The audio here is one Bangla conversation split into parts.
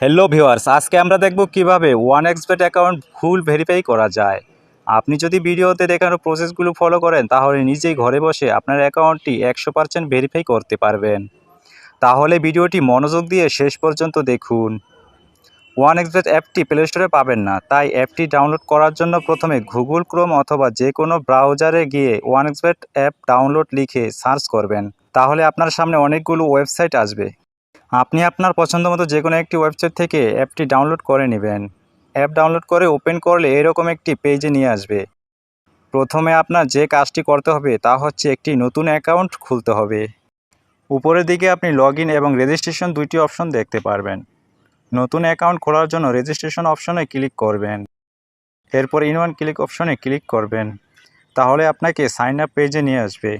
হ্যালো ভিউয়ার্স, আজকে আমরা দেখব কিভাবে ওয়ানএক্সবেট অ্যাকাউন্ট ভুল ভেরিফাই করা যায়। আপনি যদি ভিডিওতে দেখানো প্রসেসগুলো ফলো করেন তাহলে নিজেই ঘরে বসে আপনার অ্যাকাউন্টটি 100% ভেরিফাই করতে পারবেন। তাহলে ভিডিওটি মনোযোগ দিয়ে শেষ পর্যন্ত দেখুন। ওয়ানএক্সবেট অ্যাপটি প্লে স্টোরে পাবেন না, তাই অ্যাপটি ডাউনলোড করার জন্য প্রথমে গুগল ক্রোম অথবা যে কোনো ব্রাউজারে গিয়ে ওয়ানএক্সবেট অ্যাপ ডাউনলোড লিখে সার্চ করবেন। তাহলে আপনার সামনে অনেকগুলো ওয়েবসাইট আসবে। আপনি আপনার পছন্দমতো যে কোনো একটি ওয়েবসাইট থেকে অ্যাপটি ডাউনলোড করে নেবেন। অ্যাপ ডাউনলোড করে ওপেন করলে এরকম একটি পেজে নিয়ে আসবে। প্রথমে আপনার যে কাজটি করতে হবে তা হচ্ছে একটি নতুন অ্যাকাউন্ট খুলতে হবে। উপরের দিকে আপনি লগইন এবং রেজিস্ট্রেশন দুইটি অপশন দেখতে পারবেন। নতুন অ্যাকাউন্ট খোলার জন্য রেজিস্ট্রেশন অপশনে ক্লিক করবেন। এরপর ইন ওয়ান ক্লিক অপশনে ক্লিক করবেন। তাহলে আপনাকে সাইন আপ পেজে নিয়ে আসবে।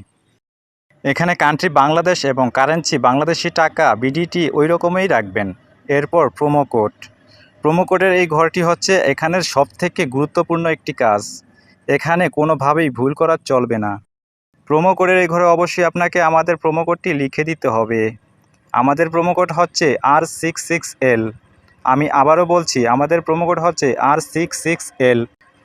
এখানে কান্ট্রি বাংলাদেশ এবং কারেন্সি বাংলাদেশি টাকা বিডিটি ওই রকমই রাখবেন। এরপর প্রোমো কোডের এই ঘরটি হচ্ছে এখানের সবথেকে গুরুত্বপূর্ণ একটি কাজ। এখানে কোনোভাবেই ভুল করা চলবে না। প্রোমো কোডের এই ঘরে অবশ্যই আপনাকে আমাদের প্রোমো কোডটি লিখে দিতে হবে। আমাদের প্রোমো কোড হচ্ছে R66L। আমি আবারও বলছি, আমাদের প্রোমো কোড হচ্ছে R66L।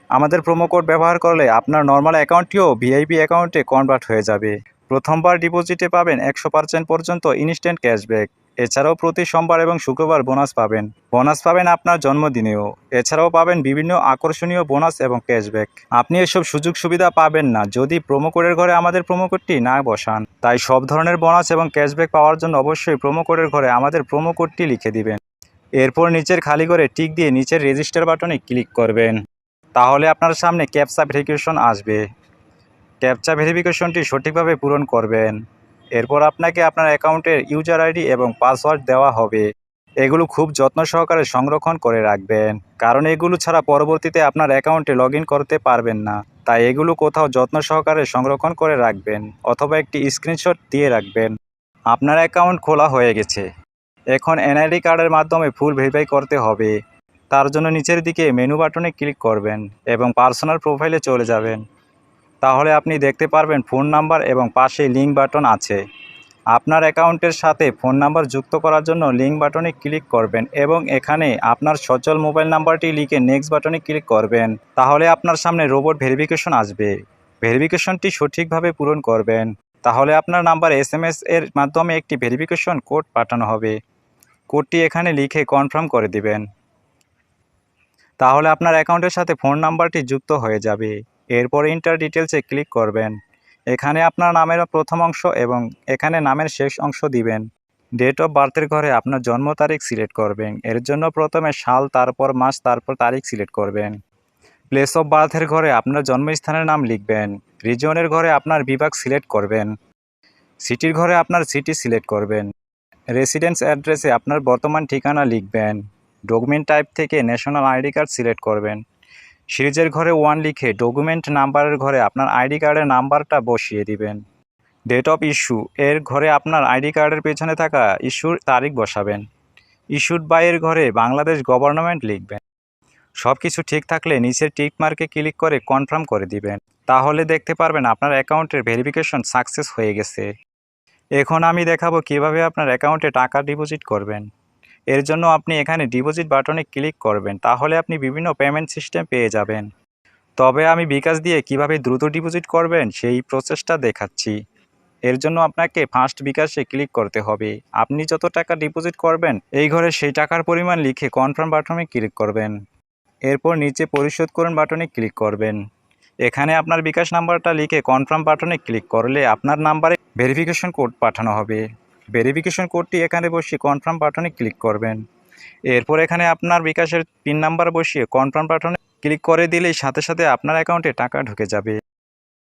আমাদের প্রোমো কোড ব্যবহার করলে আপনার নর্মাল অ্যাকাউন্টটিও ভিআইপি অ্যাকাউন্টে কনভার্ট হয়ে যাবে। প্রথমবার ডিপোজিটে পাবেন 100% পর্যন্ত ইনস্ট্যান্ট ক্যাশব্যাক। এছাড়াও প্রতি সোমবার এবং শুক্রবার বোনাস পাবেন আপনার জন্মদিনেও। এছাড়াও পাবেন বিভিন্ন আকর্ষণীয় বোনাস এবং ক্যাশব্যাক। আপনি এসব সুযোগ সুবিধা পাবেন না যদি প্রোমো কোডের ঘরে আমাদের প্রোমো কোডটি না বসান। তাই সব ধরনের বোনাস এবং ক্যাশব্যাক পাওয়ার জন্য অবশ্যই প্রোমো কোডের ঘরে আমাদের প্রোমো কোডটি লিখে দিবেন। এরপর নিচের খালি ঘরে টিক দিয়ে নিচের রেজিস্টার বাটনে ক্লিক করবেন। তাহলে আপনার সামনে ক্যাপচা ভেরিফিকেশন আসবে। ক্যাপচা ভেরিফিকেশনটি সঠিকভাবে পূরণ করবেন। এরপর আপনাকে আপনার অ্যাকাউন্টের ইউজার আইডি এবং পাসওয়ার্ড দেওয়া হবে। এগুলো খুব যত্ন সহকারে সংরক্ষণ করে রাখবেন, কারণ এগুলো ছাড়া পরবর্তীতে আপনার অ্যাকাউন্টে লগ ইন করতে পারবেন না। তাই এগুলো কোথাও যত্ন সহকারে সংরক্ষণ করে রাখবেন অথবা একটি স্ক্রিনশট দিয়ে রাখবেন। আপনার অ্যাকাউন্ট খোলা হয়ে গেছে। এখন এনআইডি কার্ডের মাধ্যমে ফুল ভেরিফাই করতে হবে। তার জন্য নিচের দিকে মেনু বাটনে ক্লিক করবেন এবং পার্সোনাল প্রোফাইলে চলে যাবেন। তাহলে আপনি দেখতে পারবেন ফোন নাম্বার এবং পাশে লিঙ্ক বাটন আছে। আপনার অ্যাকাউন্টের সাথে ফোন নাম্বার যুক্ত করার জন্য লিঙ্ক বাটনে ক্লিক করবেন এবং এখানে আপনার সচল মোবাইল নাম্বারটি লিখে নেক্সট বাটনে ক্লিক করবেন। তাহলে আপনার সামনে রোবট ভেরিফিকেশন আসবে। ভেরিফিকেশনটি সঠিকভাবে পূরণ করবেন। তাহলে আপনার নাম্বার SMS এর মাধ্যমে একটি ভেরিফিকেশন কোড পাঠানো হবে। কোডটি এখানে লিখে কনফার্ম করে দিবেন। তাহলে আপনার অ্যাকাউন্টের সাথে ফোন নাম্বারটি যুক্ত হয়ে যাবে। এরপর ইন্টার ডিটেলসে ক্লিক করবেন। এখানে আপনার নামের প্রথম অংশ এবং এখানে নামের শেষ অংশ দিবেন। ডেট অফ বার্থের ঘরে আপনার জন্ম তারিখ সিলেক্ট করবেন। এর জন্য প্রথমে সাল, তারপর মাস, তারপর তারিখ সিলেক্ট করবেন। প্লেস অফ বার্থের ঘরে আপনার জন্মস্থানের নাম লিখবেন। রিজিয়নের ঘরে আপনার বিভাগ সিলেক্ট করবেন। সিটির ঘরে আপনার সিটি সিলেক্ট করবেন। রেসিডেন্স অ্যাড্রেসে আপনার বর্তমান ঠিকানা লিখবেন। ডকুমেন্ট টাইপ থেকে ন্যাশনাল আইডি কার্ড সিলেক্ট করবেন। সিরিজের ঘরে 1 লিখে ডকুমেন্ট নাম্বারের ঘরে আপনার আইডি কার্ডের নাম্বারটা বসিয়ে দিবেন। ডেট অফ ইস্যু এর ঘরে আপনার আইডি কার্ডের পেছনে থাকা ইস্যুর তারিখ বসাবেন। ইস্যুড বাই এর ঘরে বাংলাদেশ গভর্নমেন্ট লিখবেন। সব কিছু ঠিক থাকলে নিচের টিক মার্কে ক্লিক করে কনফার্ম করে দিবেন। তাহলে দেখতে পারবেন আপনার অ্যাকাউন্টের ভেরিফিকেশন সাকসেস হয়ে গেছে। এখন আমি দেখাবো কিভাবে আপনার অ্যাকাউন্টে টাকা ডিপোজিট করবেন। এর জন্য আপনি এখানে ডিপোজিট বাটনে ক্লিক করবেন। তাহলে আপনি বিভিন্ন পেমেন্ট সিস্টেম পেয়ে যাবেন। তবে আমি বিকাশ দিয়ে কিভাবে দ্রুত ডিপোজিট করবেন সেই প্রসেসটা দেখাচ্ছি। এর জন্য আপনাকে ফার্স্ট বিকাশে ক্লিক করতে হবে। আপনি যত টাকা ডিপোজিট করবেন এই ঘরে সেই টাকার পরিমাণ লিখে কনফার্ম বাটনে ক্লিক করবেন। এরপর নিচে পরিশোধ করুন বাটনে ক্লিক করবেন। এখানে আপনার বিকাশ নাম্বারটা লিখে কনফার্ম বাটনে ক্লিক করলে আপনার নাম্বারে ভেরিফিকেশন কোড পাঠানো হবে। ভেরিফিকেশন কোডটি এখানে বসিয়ে কনফার্ম বাটনে ক্লিক করবেন। এরপর এখানে আপনার বিকাশের পিন নাম্বার বসিয়ে কনফার্ম বাটনে ক্লিক করে দিলেই সাথে সাথে আপনার অ্যাকাউন্টে টাকা ঢুকে যাবে।